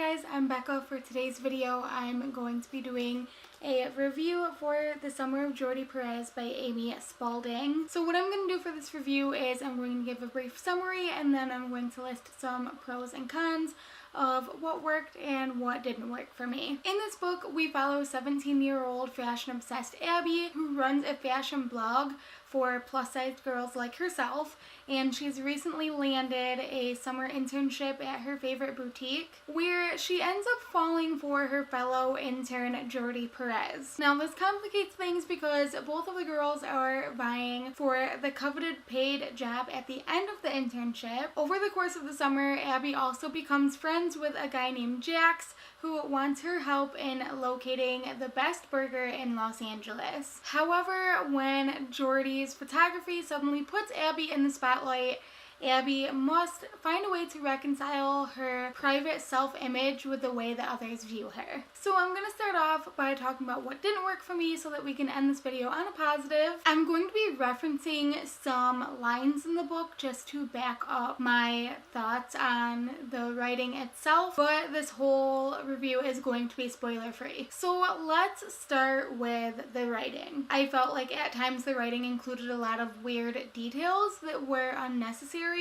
guys, I'm Becca. For today's video, I'm going to be doing a review for The Summer of Jordi Perez by Amy Spalding. So what I'm going to do for this review is I'm going to give a brief summary and then I'm going to list some pros and cons of what worked and what didn't work for me. In this book, we follow 17-year-old fashion-obsessed Abby who runs a fashion blog for plus-sized girls like herself, and she's recently landed a summer internship at her favorite boutique where she ends up falling for her fellow intern Jordi Perez. Now this complicates things because both of the girls are vying for the coveted paid job at the end of the internship. Over the course of the summer, Abby also becomes friends with a guy named Jax who wants her help in locating the best burger in Los Angeles. However, when Jordi's photography suddenly puts Abby in the spotlight, Abby must find a way to reconcile her private self-image with the way that others view her. So I'm going to start off by talking about what didn't work for me so that we can end this video on a positive. I'm going to be referencing some lines in the book just to back up my thoughts on the writing itself, but this whole review is going to be spoiler free. So let's start with the writing. I felt like at times the writing included a lot of weird details that were unnecessary,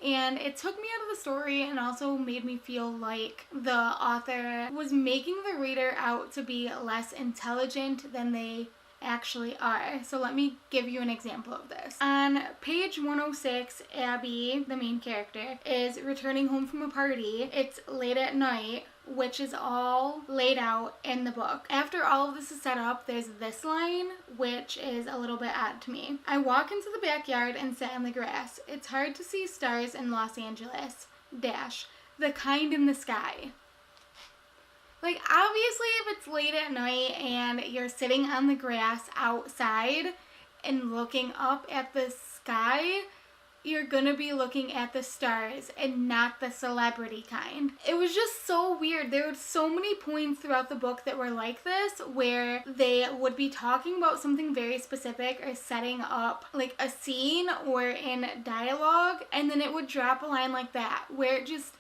and it took me out of the story and also made me feel like the author was making the reader out to be less intelligent than they actually are. So let me give you an example of this. On page 106, Abby, the main character, is returning home from a party. It's late at night, which is all laid out in the book. After all of this is set up, there's this line, which is a little bit odd to me. I walk into the backyard and sit on the grass. It's hard to see stars in Los Angeles. Dash. The kind in the sky. Like, obviously, if it's late at night and you're sitting on the grass outside and looking up at the sky, you're gonna be looking at the stars and not the celebrity kind. It was just so weird. There were so many points throughout the book that were like this, where they would be talking about something very specific or setting up like a scene or in dialogue, and then it would drop a line like that, where it just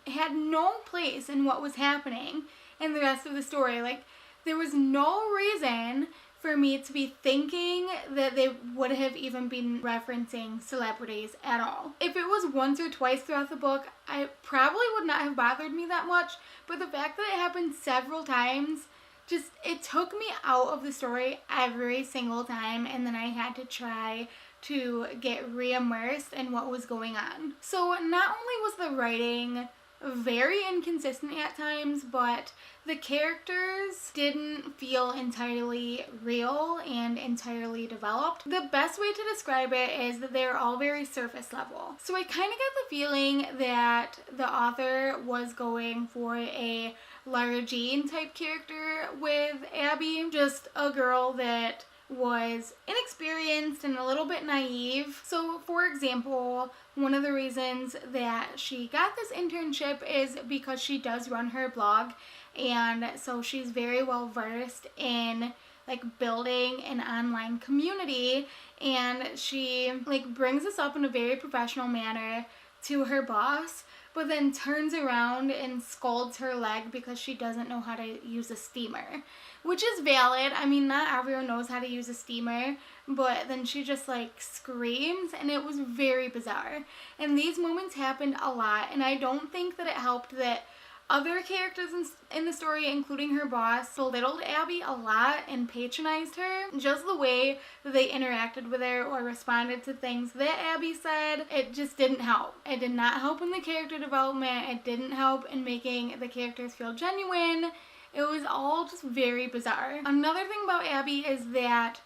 had no place in what was happening in the rest of the story. Like, there was no reason for me to be thinking that they would have even been referencing celebrities at all. If it was once or twice throughout the book, I probably would not have bothered me that much, but the fact that it happened several times, just, it took me out of the story every single time, and then I had to try to get re-immersed in what was going on. So not only was the writing very inconsistent at times, but the characters didn't feel entirely real and entirely developed. The best way to describe it is that they're all very surface level. So I kind of got the feeling that the author was going for a Lara Jean type character with Abby, just a girl that was inexperienced and a little bit naive. So for example, one of the reasons that she got this internship is because she does run her blog, and so she's very well versed in like building an online community, and she like brings this up in a very professional manner to her boss, but then turns around and scolds her leg because she doesn't know how to use a steamer, which is valid. I mean, not everyone knows how to use a steamer, but then she just like screams, and it was very bizarre. And these moments happened a lot, and I don't think that it helped that other characters in the story, including her boss, belittled Abby a lot and patronized her. Just the way that they interacted with her or responded to things that Abby said, it just didn't help. It did not help in the character development. It didn't help in making the characters feel genuine. It was all just very bizarre. Another thing about Abby is that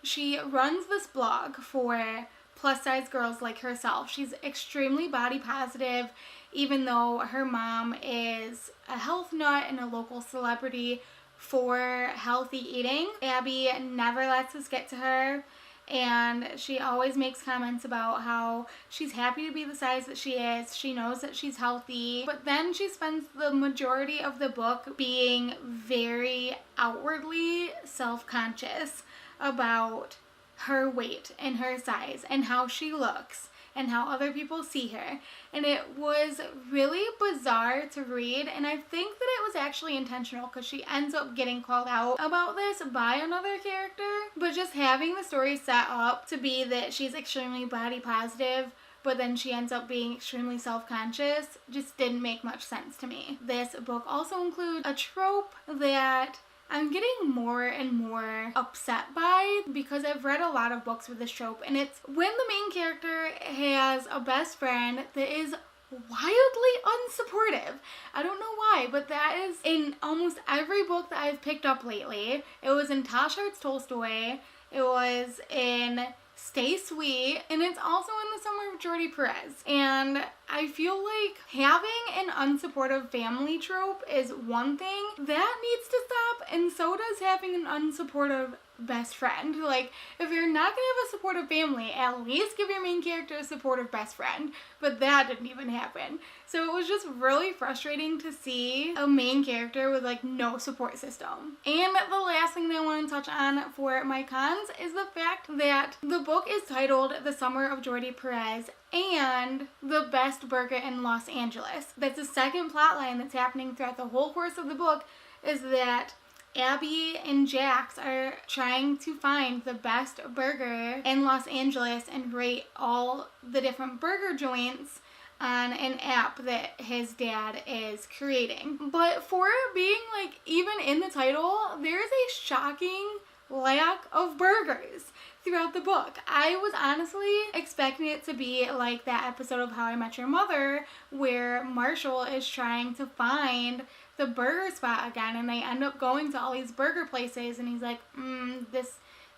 she runs this blog for plus-size girls like herself. She's extremely body positive, even though her mom is a health nut and a local celebrity for healthy eating. Abby never lets this get to her, and she always makes comments about how she's happy to be the size that she is. She knows that she's healthy, but then she spends the majority of the book being very outwardly self-conscious about her weight and her size and how she looks and how other people see her. And it was really bizarre to read, and I think that it was actually intentional because she ends up getting called out about this by another character. But just having the story set up to be that she's extremely body positive, but then she ends up being extremely self-conscious, just didn't make much sense to me. This book also includes a trope that I'm getting more and more upset by because I've read a lot of books with this trope, and it's when the main character has a best friend that is wildly unsupportive. I don't know why, but that is in almost every book that I've picked up lately. It was in Tasha Tolstoy, it was in Stay Sweet, and it's also in The Summer of Jordi Perez. And I feel like having an unsupportive family trope is one thing. That needs to stop, and so does having an unsupportive best friend. Like, if you're not gonna have a supportive family, at least give your main character a supportive best friend. But that didn't even happen. So it was just really frustrating to see a main character with like no support system. And the last thing that I want to touch on for my cons is the fact that the book is titled The Summer of Jordi Perez and The Best Burger in Los Angeles. That's the second plot line that's happening throughout the whole course of the book, is that Abby and Jax are trying to find the best burger in Los Angeles and rate all the different burger joints on an app that his dad is creating. But for being like even in the title, there's a shocking lack of burgers throughout the book. I was honestly expecting it to be like that episode of How I Met Your Mother where Marshall is trying to find the burger spot again, and they end up going to all these burger places, and he's like,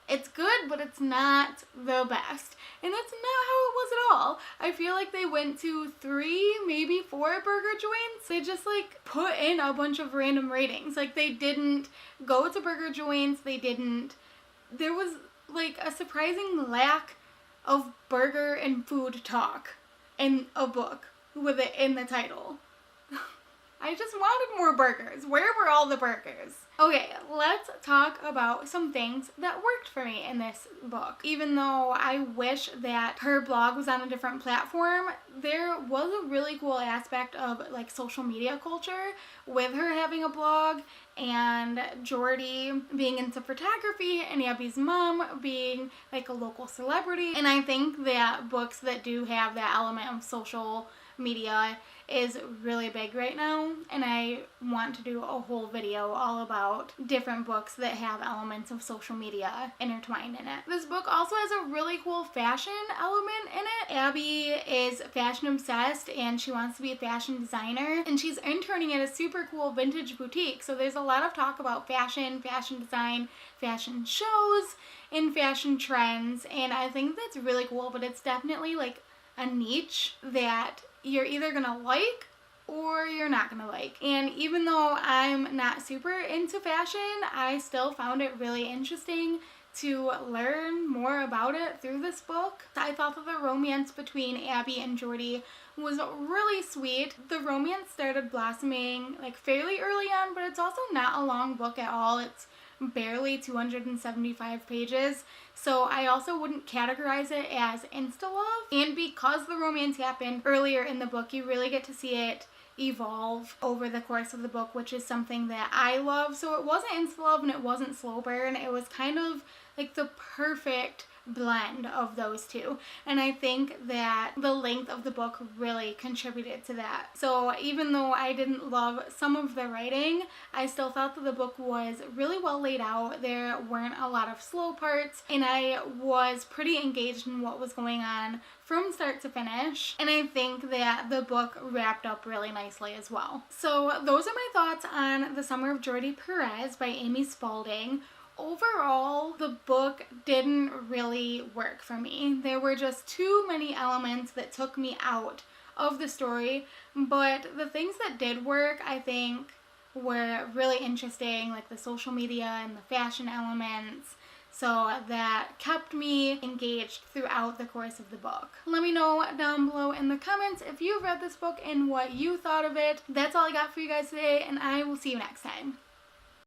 it's good, but it's not the best. And that's not how it was at all. I feel like they went to 3, maybe 4 burger joints. They just like put in a bunch of random ratings. Like, they didn't go to burger joints. There was like a surprising lack of burger and food talk in a book with it in the title. I just wanted more burgers. Where were all the burgers? Okay, let's talk about some things that worked for me in this book. Even though I wish that her blog was on a different platform, there was a really cool aspect of like social media culture with her having a blog and Jordi being into photography and Abby's mom being like a local celebrity. And I think that books that do have that element of social media is really big right now, and I want to do a whole video all about different books that have elements of social media intertwined in it. This book also has a really cool fashion element in it. Abby is fashion obsessed and she wants to be a fashion designer, and she's interning at a super cool vintage boutique, so there's a lot of talk about fashion, fashion design, fashion shows, and fashion trends, and I think that's really cool, but it's definitely like a niche that you're either gonna like or you're not gonna like. And even though I'm not super into fashion, I still found it really interesting to learn more about it through this book. I thought that the romance between Abby and Jordi was really sweet. The romance started blossoming like fairly early on, but it's also not a long book at all. It's barely 275 pages, so I also wouldn't categorize it as insta-love. And because the romance happened earlier in the book, you really get to see it evolve over the course of the book, which is something that I love. So it wasn't insta-love and it wasn't slow burn. It was kind of like the perfect blend of those two, and I think that the length of the book really contributed to that. So even though I didn't love some of the writing, I still thought that the book was really well laid out. There weren't a lot of slow parts, and I was pretty engaged in what was going on from start to finish, and I think that the book wrapped up really nicely as well. So those are my thoughts on The Summer of Jordi Perez by Amy Spalding. Overall, the book didn't really work for me. There were just too many elements that took me out of the story, but the things that did work, I think, were really interesting, like the social media and the fashion elements, so that kept me engaged throughout the course of the book. Let me know down below in the comments if you've read this book and what you thought of it. That's all I got for you guys today, and I will see you next time.